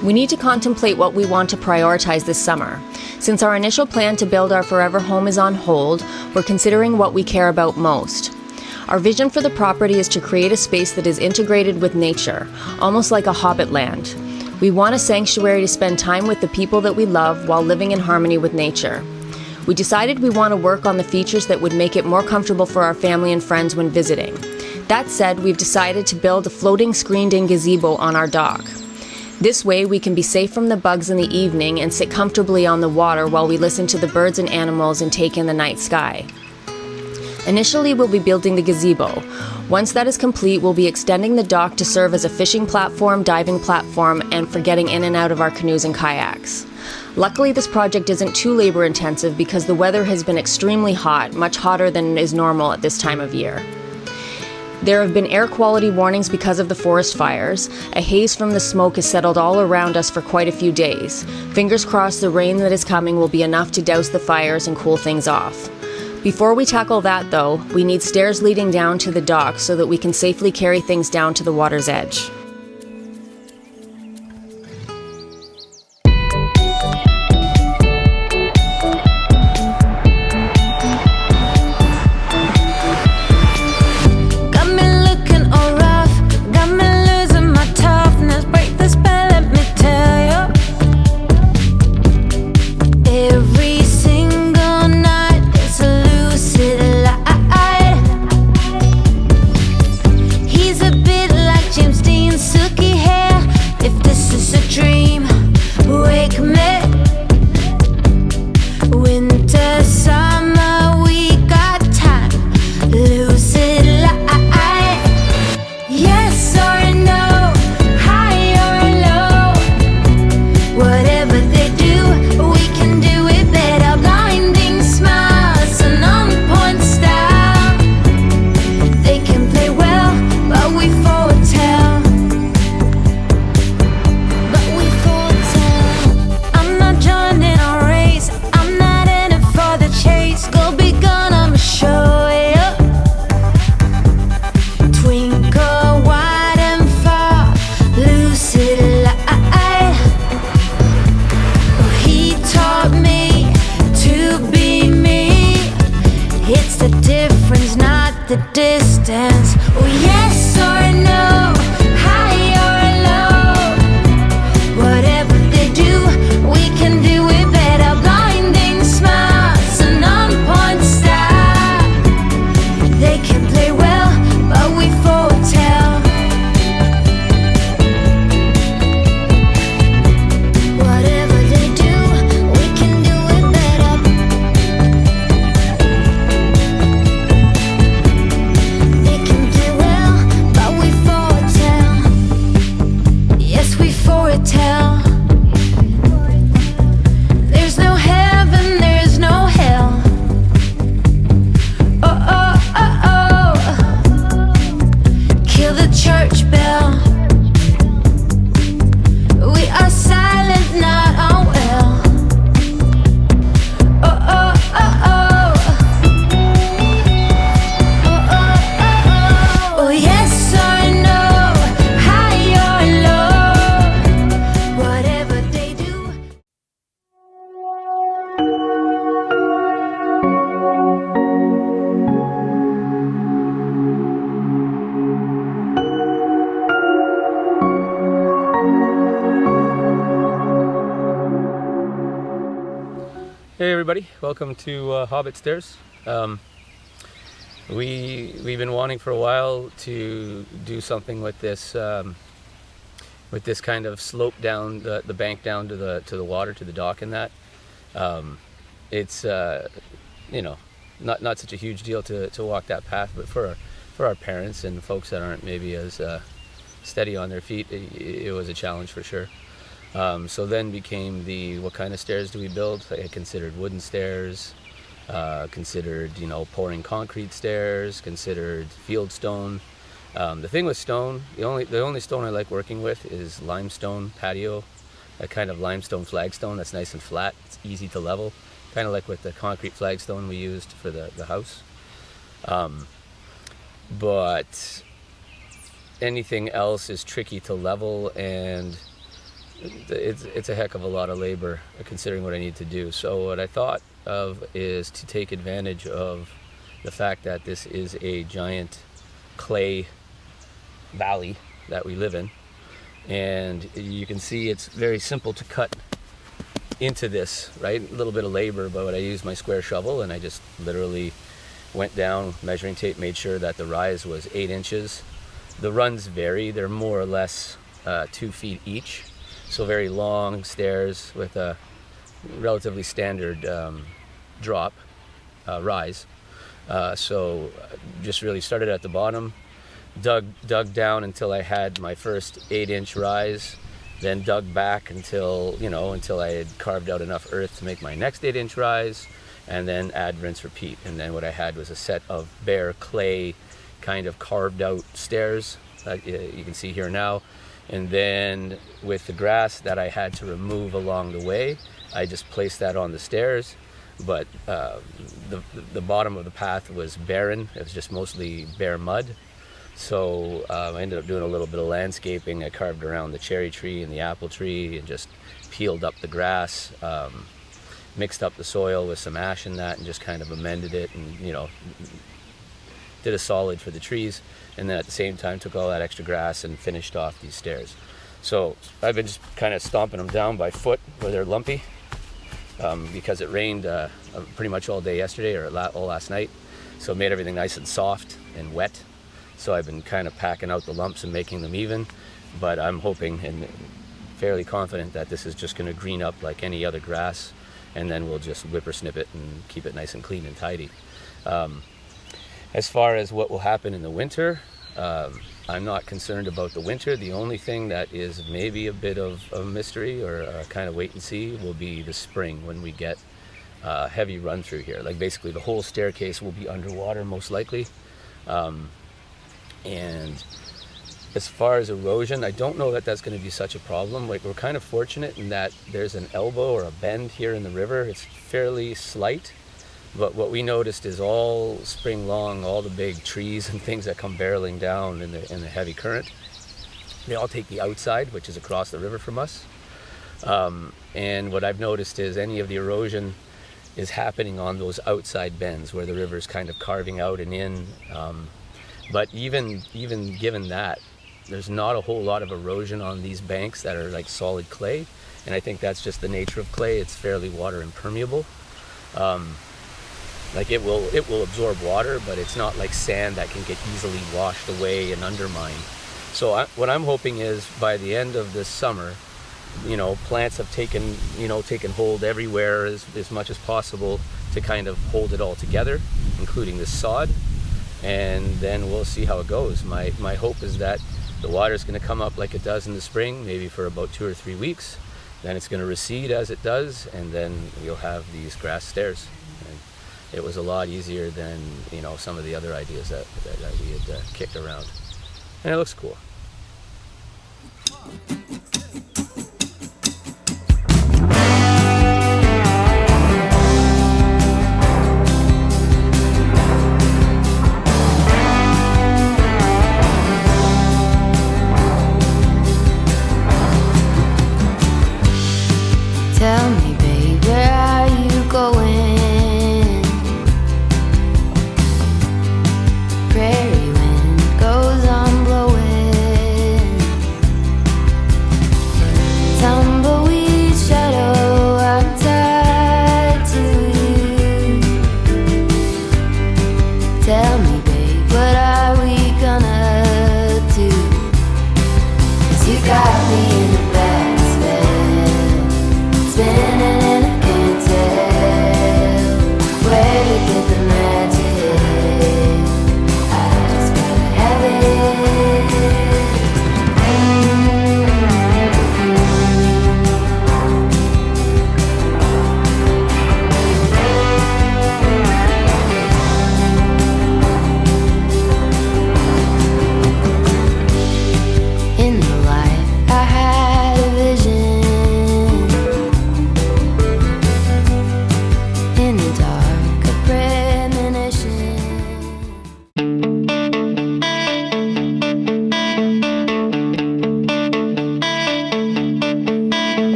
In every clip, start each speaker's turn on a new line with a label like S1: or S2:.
S1: We need to contemplate what we want to prioritize this summer. Since our initial plan to build our forever home is on hold, we're considering what we care about most. Our vision for the property is to create a space that is integrated with nature, almost like a Hobbitland. We want a sanctuary to spend time with the people that we love while living in harmony with nature. We decided we want to work on the features that would make it more comfortable for our family and friends when visiting. That said, we've decided to build a floating screened-in gazebo on our dock. This way, we can be safe from the bugs in the evening and sit comfortably on the water while we listen to the birds and animals and take in the night sky. Initially, we'll be building the gazebo. Once that is complete, we'll be extending the dock to serve as a fishing platform, diving platform, and for getting in and out of our canoes and kayaks. Luckily, this project isn't too labor-intensive because the weather has been extremely hot, much hotter than is normal at this time of year. There have been air quality warnings because of the forest fires. A haze from the smoke has settled all around us for quite a few days. Fingers crossed the rain that is coming will be enough to douse the fires and cool things off. Before we tackle that though, we need stairs leading down to the dock so that we can safely carry things down to the water's edge.
S2: The distance, oh yes or no, high or low, whatever they do, we can do it better. Blinding smiles and on-point style, they can play well, but we foretell. Whatever they do, we can do it better.
S3: Hey everybody, welcome to Hobbit Stairs. We've been wanting for a while to do something with this kind of slope down the bank down to the water, to the dock, and that. It's you know, not such a huge deal to walk that path, but for our parents and folks that aren't maybe as steady on their feet, it was a challenge for sure. So then became what kind of stairs do we build? I considered wooden stairs, considered, pouring concrete stairs, considered field stone. The thing with stone, the only stone I like working with is limestone patio, a kind of limestone flagstone that's nice and flat. It's easy to level, kind of like with the concrete flagstone we used for the house. But anything else is tricky to level, and it's a heck of a lot of labor considering what I need to do. So what I thought of is to take advantage of the fact that this is a giant clay valley that we live in, and you can see it's very simple to cut into this, right? A little bit of labor, but I used my square shovel and I just literally went down, measuring tape, made sure that the rise was 8 inches. The runs vary, they're more or less 2 feet each, so very long stairs with a relatively standard drop, rise. So just really started at the bottom, dug down until I had my first 8-inch rise, then dug back until I had carved out enough earth to make my next 8-inch rise, and then add, rinse, repeat. And then what I had was a set of bare clay kind of carved out stairs that you can see here now. And then with the grass that I had to remove along the way, I just placed that on the stairs. But the bottom of the path was barren. It was just mostly bare mud. So I ended up doing a little bit of landscaping. I carved around the cherry tree and the apple tree and just peeled up the grass, mixed up the soil with some ash in that and just kind of amended it and, did a solid for the trees. And then at the same time took all that extra grass and finished off these stairs. So I've been just kind of stomping them down by foot where they're lumpy because it rained pretty much all day yesterday or all last night. So it made everything nice and soft and wet. So I've been kind of packing out the lumps and making them even, but I'm hoping and fairly confident that this is just going to green up like any other grass, and then we'll just whippersnip it and keep it nice and clean and tidy. As far as what will happen in the winter, I'm not concerned about the winter. The only thing that is maybe a bit of a mystery or a kind of wait and see will be the spring when we get heavy run through here. Like basically the whole staircase will be underwater most likely. And as far as erosion, I don't know that that's going to be such a problem. Like we're kind of fortunate in that there's an elbow or a bend here in the river. It's fairly slight, but what we noticed is all spring long, all the big trees and things that come barreling down in the heavy current, they all take the outside, which is across the river from us. And what I've noticed is any of the erosion is happening on those outside bends where the river's kind of carving out and in. But even given that, there's not a whole lot of erosion on these banks that are like solid clay, and I think that's just the nature of clay. It's fairly water impermeable. Like it will absorb water, but it's not like sand that can get easily washed away and undermined. So what I'm hoping is by the end of this summer, plants have taken hold everywhere as much as possible to kind of hold it all together, including this sod. And then we'll see how it goes. My hope is that the water is going to come up like it does in the spring, maybe for about 2 or 3 weeks. Then it's going to recede as it does, and then you'll have these grass stairs. And it was a lot easier than some of the other ideas that we had kicked around, and it looks cool.
S2: Tell me, babe, where are you going? Prairie wind goes on blowing.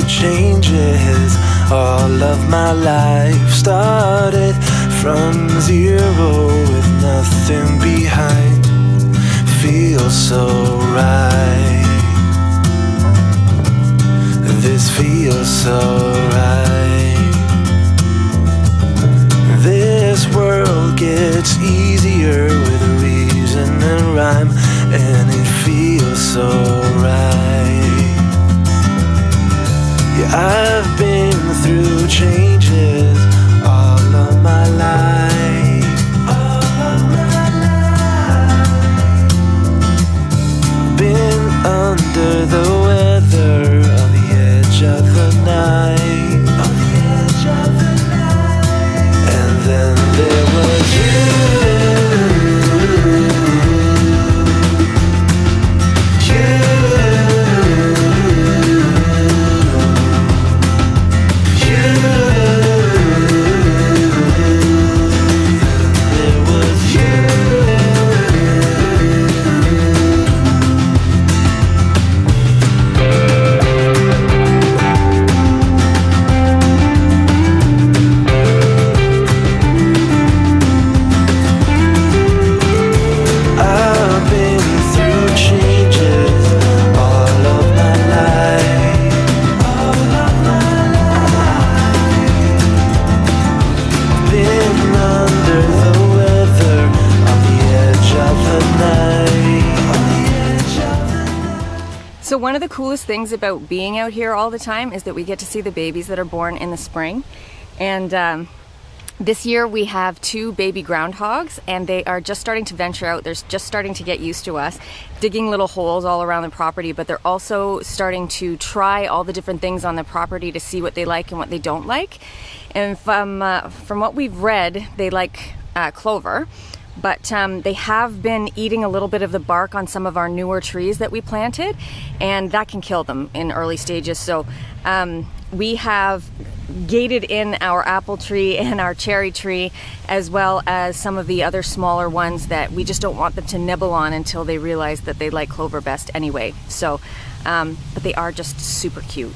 S4: changes. All of my life started from zero with nothing behind. Feels so right. This feels so right. This world gets easier with reason and rhyme, and it feels so right. Yeah, I've been through changes all of my life. All of my life. Been under the weather, on the edge of the night. On the edge of the night. And then there was you.
S1: So one of the coolest things about being out here all the time is that we get to see the babies that are born in the spring. And this year we have 2 baby groundhogs, and they are just starting to venture out. They're just starting to get used to us, digging little holes all around the property, but they're also starting to try all the different things on the property to see what they like and what they don't like. And from what we've read, they like clover. But they have been eating a little bit of the bark on some of our newer trees that we planted, and that can kill them in early stages. So we have gated in our apple tree and our cherry tree, as well as some of the other smaller ones that we just don't want them to nibble on until they realize that they like clover best anyway. So, but they are just super cute.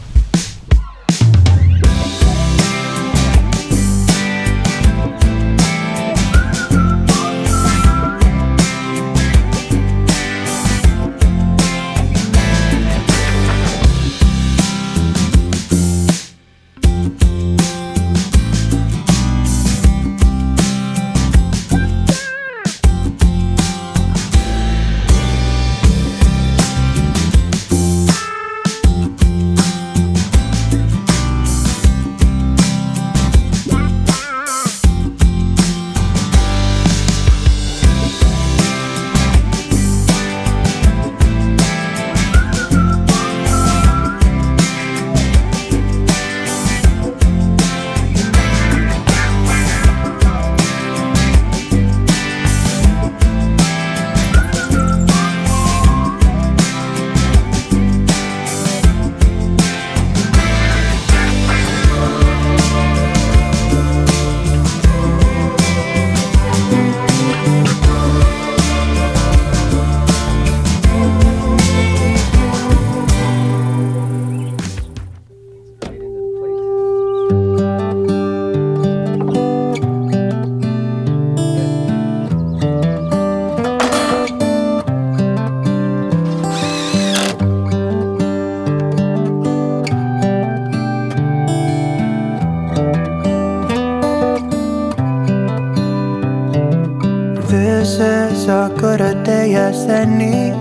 S4: This is as good a day as any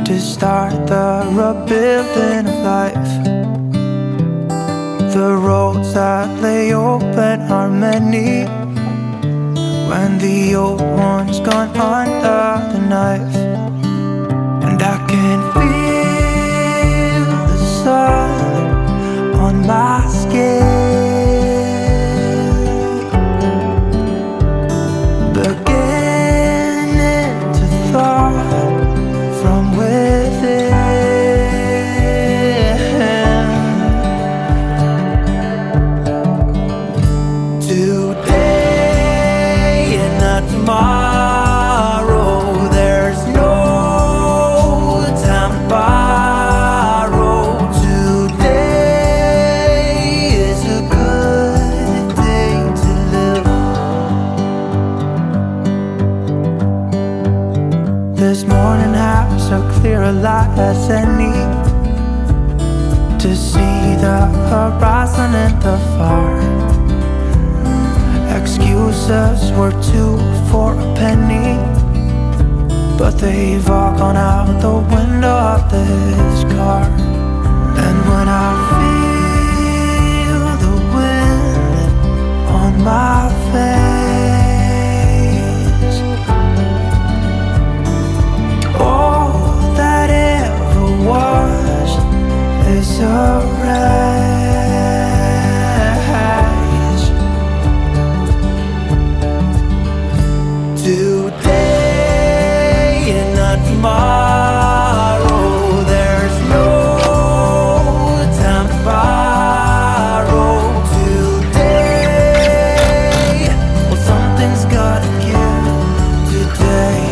S4: to start the rebuilding of life. The roads that lay open are many when the old one's gone under the knife. And I can feel the sun on my skin, beginning to thaw from within. Today and not tomorrow, there's no time to buy. to see the horizon in the far. Excuses were 2 for a penny, but they've all gone out the window of this car. And when I feel the wind on my face, all that ever was is a race. Today and not tomorrow, there's no time to borrow. Today, well, something's gotta give. Today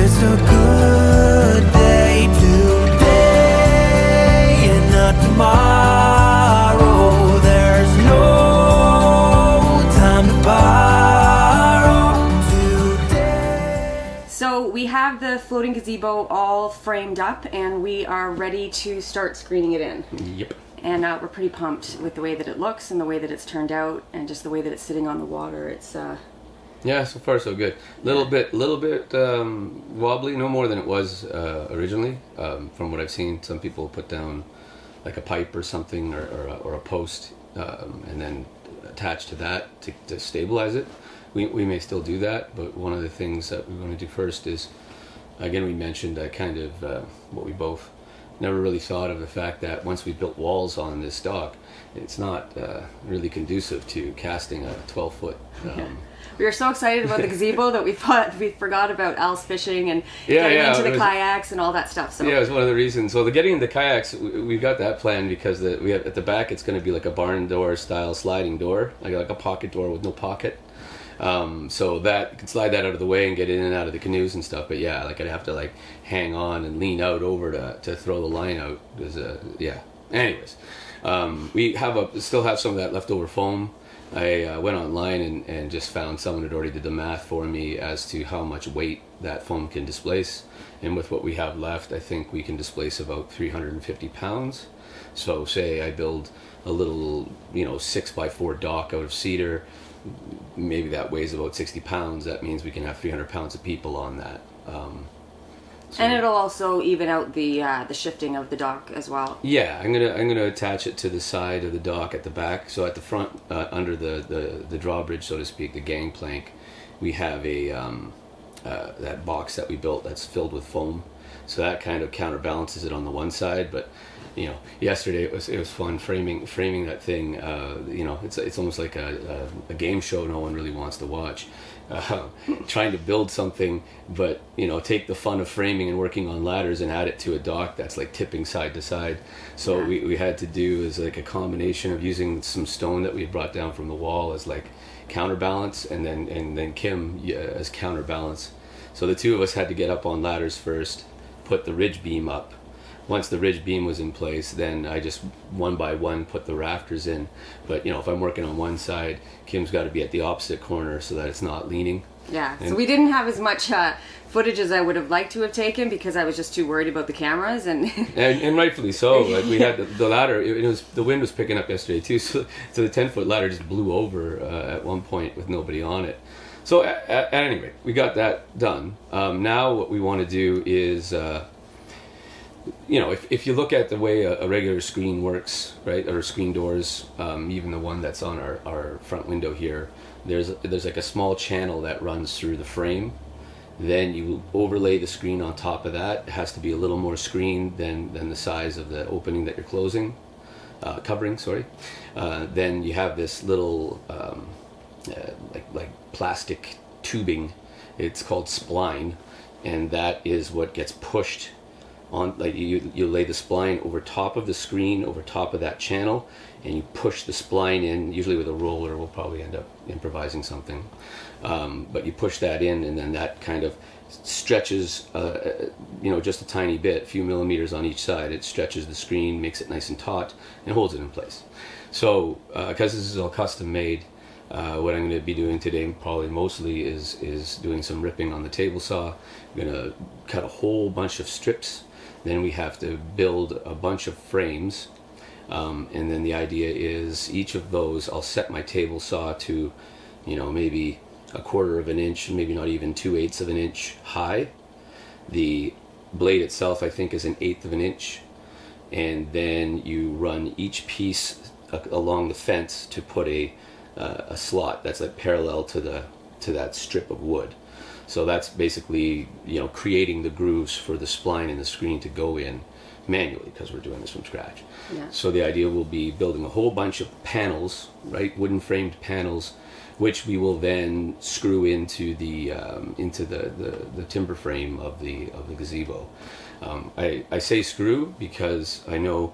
S4: is a good day. Today and not tomorrow, there's no time to borrow. Today.
S1: So we have the floating gazebo all framed up, and we are ready to start screening it in.
S3: Yep.
S1: And we're pretty pumped with the way that it looks and the way that it's turned out, and just the way that it's sitting on the water. It's
S3: Yeah, so far so good. Little bit wobbly, no more than it was originally. From what I've seen, some people put down like a pipe or something, or a post, and then attach to that to stabilize it. We may still do that, but one of the things that we want to do first is, again, we mentioned kind of what we both never really thought of, the fact that once we built walls on this dock, it's not really conducive to casting a 12-foot.
S1: we were so excited about the gazebo that we forgot about Al's fishing and
S3: Yeah,
S1: getting
S3: yeah,
S1: into
S3: it
S1: the
S3: was-
S1: kayaks and all that stuff. So
S3: Yeah, it was one of the reasons. So the getting into kayaks, we got that planned because we have at the back, it's going to be like a barn door style sliding door, like a pocket door with no pocket. So that you can slide that out of the way and get in and out of the canoes and stuff. But yeah, like I'd have to like hang on and lean out over to throw the line out. Because yeah. Anyways, we still have some of that leftover foam. I went online and just found someone had already did the math for me as to how much weight that foam can displace. And with what we have left, I think we can displace about 350 pounds. So say I build a little, 6x4 dock out of cedar, maybe that weighs about 60 pounds. That means we can have 300 pounds of people on that.
S1: and it'll also even out the shifting of the dock as well.
S3: Yeah, I'm gonna attach it to the side of the dock at the back. So at the front, under the drawbridge, so to speak, the gangplank, we have a that box that we built that's filled with foam. So that kind of counterbalances it on the one side. But yesterday it was fun framing that thing. It's almost like a game show no one really wants to watch. Trying to build something, but take the fun of framing and working on ladders and add it to a dock that's like tipping side to side. So
S1: Yeah.
S3: we had to do is like a combination of using some stone that we had brought down from the wall as like counterbalance, and then Kim as counterbalance. So the two of us had to get up on ladders first, put the ridge beam up. Once the ridge beam was in place, then I just one by one put the rafters in. But if I'm working on one side, Kim's got to be at the opposite corner so that it's not leaning.
S1: Yeah, so
S3: And-
S1: we didn't have as much footage as I would have liked to have taken because I was just too worried about the cameras and
S3: And rightfully so. Like we had the ladder. The wind was picking up yesterday too, so the 10-foot ladder just blew over at one point with nobody on it. So at any rate, we got that done. Now what we want to do is, if you look at the way a regular screen works, right, or screen doors, even the one that's on our front window here, there's like a small channel that runs through the frame. Then you overlay the screen on top of that. It has to be a little more screen than the size of the opening that you're covering. Sorry. Then you have this little like plastic tubing. It's called spline, and that is what gets pushed on. Like you lay the spline over top of the screen, over top of that channel, and you push the spline in, usually with a roller. We'll probably end up improvising something, but you push that in, and then that kind of stretches just a tiny bit, a few millimeters on each side. It stretches the screen, makes it nice and taut, and holds it in place. So because this is all custom made, what I'm going to be doing today, probably mostly, is doing some ripping on the table saw. I'm going to cut a whole bunch of strips. Then we have to build a bunch of frames, and then the idea is each of those I'll set my table saw to, maybe 1/4 of an inch, maybe not even 2/8 of an inch high. The blade itself, I think, is 1/8 of an inch, and then you run each piece along the fence to put a slot that's like parallel to that strip of wood. So that's basically creating the grooves for the spline and the screen to go in manually, because we're doing this from scratch.
S1: Yeah.
S3: So the idea will be building a whole bunch of panels, right, wooden framed panels, which we will then screw into the timber frame of the gazebo. I say screw because I know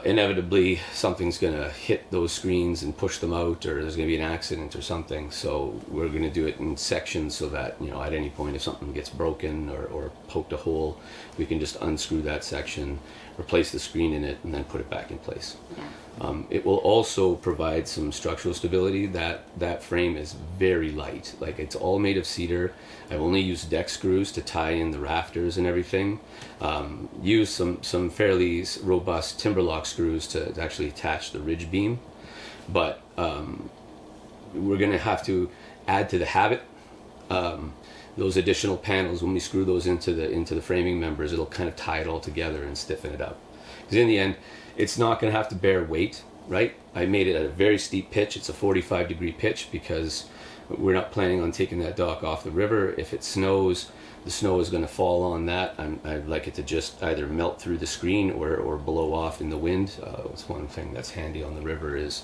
S3: inevitably something's going to hit those screens and push them out, or there's going to be an accident or something. So we're going to do it in sections so that at any point if something gets broken or poked a hole, we can just unscrew that section, replace the screen in it, and then put it back in place.
S1: Yeah.
S3: It will also provide some structural stability. That frame is very light. Like, it's all made of cedar. I've only used deck screws to tie in the rafters and everything. Used some fairly robust timber lock screws to actually attach the ridge beam. But we're going to have to add to the habit. Those additional panels, when we screw those into the framing members, it'll kind of tie it all together and stiffen it up. Because in the end, it's not going to have to bear weight, right? I made it at a very steep pitch. It's a 45-degree pitch because we're not planning on taking that dock off the river. If it snows, the snow is going to fall on that. I'd like it to just either melt through the screen or blow off in the wind. It's one thing that's handy on the river is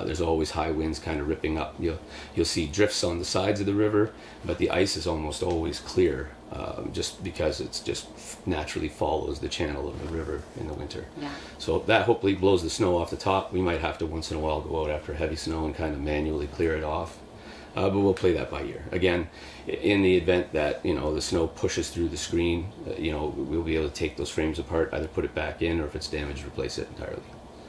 S3: there's always high winds kind of ripping up. You'll see drifts on the sides of the river, but the ice is almost always clear, just because it's just naturally follows the channel of the river in the winter.
S1: Yeah.
S3: So that hopefully blows the snow off the top. We might have to once in a while go out after heavy snow and kind of manually clear it off. But we'll play that by ear. Again, in the event that the snow pushes through the screen, we'll be able to take those frames apart, either put it back in, or if it's damaged, replace it entirely.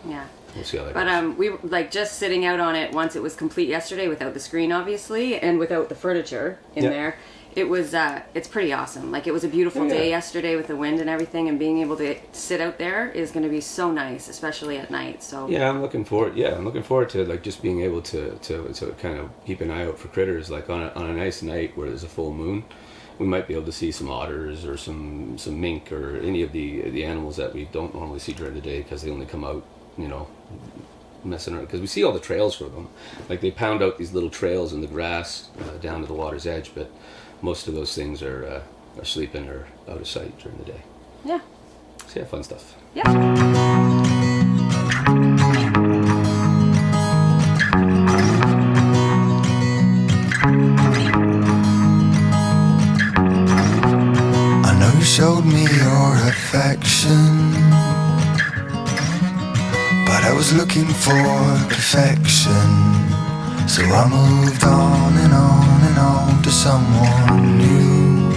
S1: Yeah.
S3: We'll see how that
S1: But
S3: goes.
S1: we just sitting out on it once it was complete yesterday without the screen, obviously, and without the furniture in there. It was it's pretty awesome. Like, it was a beautiful day yesterday with the wind and everything, and being able to sit out there is going to be so nice, especially at night. So
S3: I'm looking forward to like just being able to kind of keep an eye out for critters. Like on a nice night where there's a full moon, we might be able to see some otters or some mink or any of the animals that we don't normally see during the day, because they only come out messing around, because we see all the trails for them. Like, they pound out these little trails in the grass down to the water's edge, but most of those things are sleeping or out of sight during the day.
S1: yeah.
S3: So yeah, fun stuff.
S1: Yeah.
S4: I know you showed me your affection, but I was looking for perfection. So I moved on and on and on to someone new,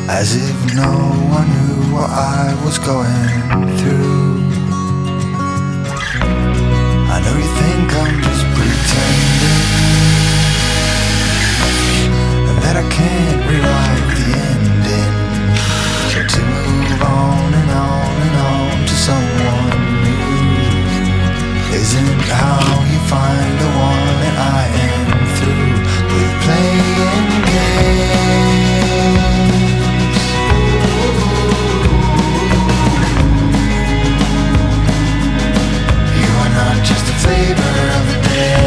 S4: as if no one knew what I was going through. I know you think I'm just pretending, and that I can't rewrite the ending. But to move on and on and on to someone new isn't how you find the one that I am through with playing games. You are not just a flavor of the day.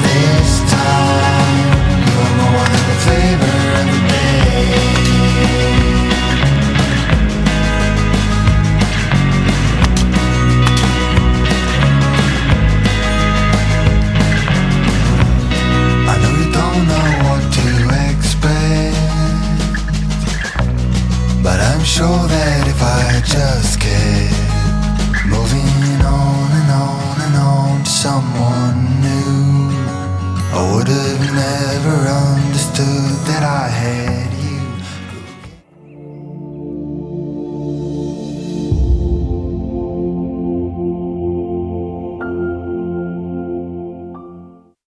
S4: This time you are more than a flavor of the day. I know you don't know what to expect, but I'm sure that if I just kept moving on and on and on to someone new, I would have never understood that I had